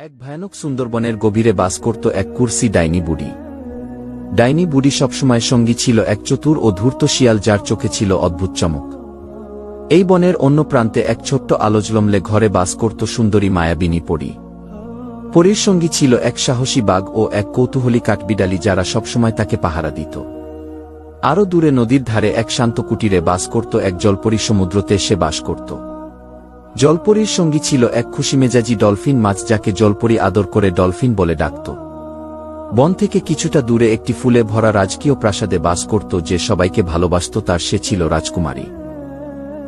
এক ভয়ানক সুন্দরবনের গভীরে বাস করত এক কুরসি ডাইনি বুড়ি। ডাইনি বুড়ি সবসময় সঙ্গী ছিল এক চতুর ও ধূর্ত শিয়াল, যার চোখে ছিল অদ্ভুত চমক। এই বনের অন্য প্রান্তে এক ছোট্ট আলোজলমলে ঘরে বাস করত সুন্দরী মায়াবিনী পরী। পরীর সঙ্গী ছিল এক সাহসী বাঘ ও এক কৌতূহলী কাঠবিড়ালি, যারা সবসময় তাকে পাহারা দিত। আরও দূরে নদীর ধারে এক শান্ত কুটিরে বাস করত এক জলপরী। সমুদ্রতে সে বাস করত। জলপরীর সঙ্গী ছিল এক খুশিমেজাজি ডলফিন মাছ, যাকে জলপরী আদর করে ডলফিন বলে ডাকত। বন থেকে কিছুটা দূরে একটি ফুলে ভরা রাজকীয় প্রাসাদে বাস করত যে সবাইকে ভালোবাসত, তার সে ছিল রাজকুমারী।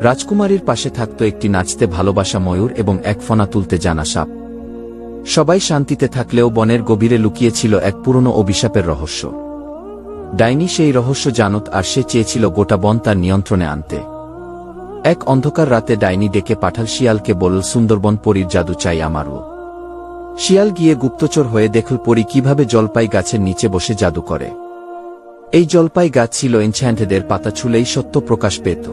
রাজকুমারীর পাশে থাকত একটি নাচতে ভালোবাসা ময়ূর এবং এক ফনা তুলতে জানা সাপ। সবাই শান্তিতে থাকলেও বনের গভীরে লুকিয়ে ছিল এক পুরনো অভিশাপের রহস্য। ডাইনি সেই রহস্য জানত, আর সে চেয়েছিল গোটা বন তার নিয়ন্ত্রণে আনতে। এক অন্ধকার রাতে ডাইনি ডেকে পাঠাল শিয়ালকে, বলল, সুন্দরবন পরীর জাদু চাই আমারও। শিয়াল গিয়ে গুপ্তচর হয়ে দেখল পরী কিভাবে জলপাই গাছের নিচে বসে জাদু করে। এই জলপাই গাছ ছিল এনচ্যান্টেডের, পাতা ছুলেই সত্য প্রকাশ পেত।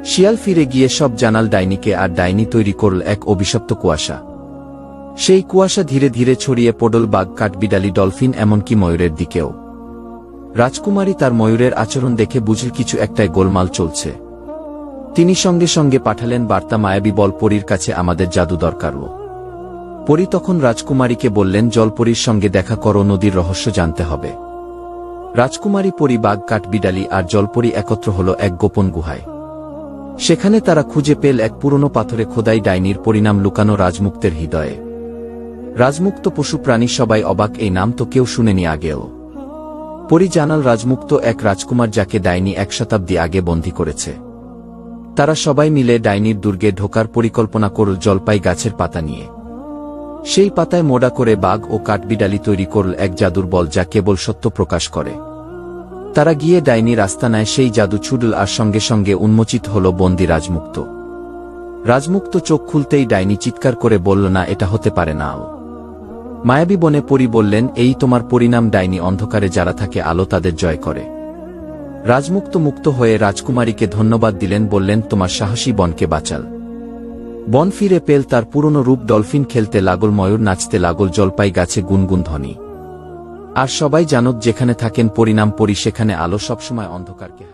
শিয়াল ফিরে গিয়ে সব জানাল ডাইনিকে, আর ডাইনি তৈরি করল এক অভিশপ্ত কুয়াশা। সেই কুয়াশা ধীরে ধীরে ছড়িয়ে পড়ল বাঘ, কাঠবিড়ালি, ডলফিন, এমনকি ময়ূরের দিকেও। রাজকুমারী তার ময়ূরের আচরণ দেখে বুঝল কিছু একটাই গোলমাল চলছে। তিনি সঙ্গে সঙ্গে পাঠালেন বার্তা, মায়াবী বল পরীর কাছে, আমাদের জাদু দরকারও। পরী তখন রাজকুমারীকে বললেন, জলপরীর সঙ্গে দেখা করো, নদীর রহস্য জানতে হবে। রাজকুমারী, পরী, বাঘ, কাঠবিড়ালি আর জলপরী একত্র হল এক গোপন গুহায়। সেখানে তারা খুঁজে পেল এক পুরনো পাথরে খোদাই ডাইনির পরিণাম লুকানো রাজমুক্তের হৃদয়ে। রাজমুক্ত পশু প্রাণী সবাই অবাক, এই নাম তো কেউ শুনেনি আগেও। পরী জানাল, রাজমুক্ত এক রাজকুমার, যাকে ডাইনি 1 শতাব্দী আগে বন্দী করেছে। তারা সবাই মিলে ডাইনির দুর্গে ঢোকার পরিকল্পনা করল জলপাই গাছের পাতা নিয়ে। সেই পাতায় মোড়া করে বাঘ ও কাঠবিড়ালি তৈরি করল এক জাদুর বল, যা কেবল সত্য প্রকাশ করে। তারা গিয়ে ডাইনির আস্তানায় সেই জাদু ছুড়ল, আর সঙ্গে সঙ্গে উন্মোচিত হল বন্দী রাজমুক্ত। রাজমুক্ত চোখ খুলতেই ডাইনি চিৎকার করে বলল, না, এটা হতে পারে না। মায়াবী বনে পরী বললেন, এই তোমার পরিণাম। ডাইনি অন্ধকারে যারা থাকে, আলো তাদের জয় করে। রাজমুক্ত মুক্ত হয়ে রাজকুমারীকে ধন্যবাদ দিলেন, বললেন, তোমার সাহসী বনকে বাঁচাল। বন ফিরে পেল তার পুরনো রূপ। ডলফিন খেলতে লাগল, ময়ূর নাচতে লাগল, জলপাই গাছে গুনগুন ধ্বনি। আর সবাই জানত, যেখানে থাকেন পরিণাম পরী, সেখানে আলো সবসময় অন্ধকারকে